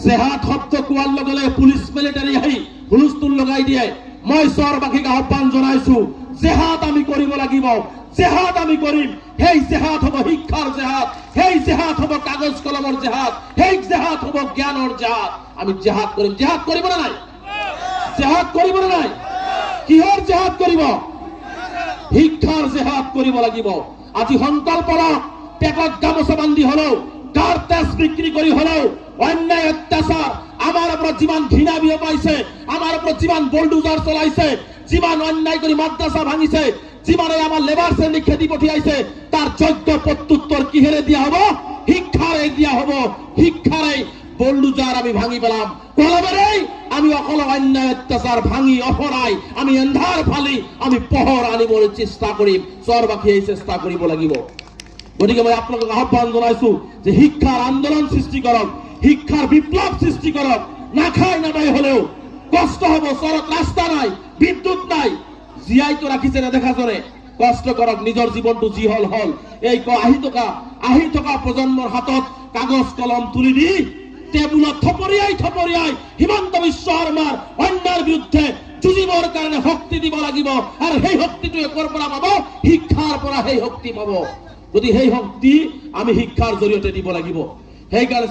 জেহাদ শব্দ কোৱাৰ লগে লগে পুলিচ মিলিটাৰী আহি হুলস্থুল লগাই দিয়ে। মই চহৰবাসীক আহ্বান জনাইছো, জেহাদ আমি কৰিব লাগিব, জেহাদ আমি কৰিম। সেই জেহাদ হ'ব শিক্ষাৰ জেহাদ, সেই জেহাদ হ'ব কাগজ কলমৰ জেহাদ, সেই জেহাদ হ'ব জ্ঞানৰ জেহাদ। আমি জেহাদ কৰিম। জেহাদ কৰিব নে নাই? জেহাদ কৰিব নে নাই? কিহৰ জেহাদ কৰিব? শিক্ষাৰ জেহাদ কৰিব লাগিব। আজি সংকল্প লওক, পেটত গামোচা বান্ধি হলেও, গাৰ তেজ বিক্ৰী কৰি হলেও অন্যায় অত্যাচাৰ আমাৰ ওপৰত যিমান ঘৃণা বিয়পাইছে, আমাৰ ওপৰত যিমান বুলডোজাৰ চলাইছে, যিমান অন্যায় কৰি মাদ্ৰাসা ভাঙিছে, যিমানে আমাৰ লেবাৰ শ্ৰেণীক খেদি পঠিয়াইছে, তাৰ যোগ্য প্ৰত্যুত্তৰ কিহেৰে দিয়া হ'ব? শিক্ষাৰে দিয়া হ'ব। শিক্ষাৰে বুলডোজাৰ আমি ভাঙি পেলাম। কলমেৰে আমি অকল অন্যায় অত্যাচাৰ ভাঙি অপৰাই আমি এন্ধাৰ ফালি আমি পোহৰ আনিবলৈ চেষ্টা কৰিম। চহৰবাসীয়ে এই চেষ্টা কৰিব লাগিব। গতিকে মই আপোনালোকক আহ্বান জনাইছো যে শিক্ষাৰ আন্দোলন সৃষ্টি কৰক, শিক্ষাৰ বিপ্লৱ সৃষ্টি কৰক। নাখায় নাপায় হলেও কষ্ট হ'ব। চহৰত ৰাস্তা নাই, বিদ্যুৎ নাই, জীয়াইতো ৰাখিছে নেদেখা জনে। কষ্ট কৰক, নিজৰ জীৱনটো যি হল হল। এই আহি থকা প্ৰজন্মৰ হাতত কাগজ কলম তুলি দি টেবুলত থপৰিয়াই হিমন্ত বিশ্ব শৰ্মাৰ অন্যায়ৰ বিৰুদ্ধে যুঁজিবৰ কাৰণে শক্তি দিব লাগিব। আৰু সেই শক্তিটোৱে ক'ৰ পৰা পাব? শিক্ষাৰ পৰা সেই শক্তি পাব। গতিকে সেই শক্তি আমি শিক্ষাৰ জৰিয়তে দিব লাগিব। সেইকাৰণে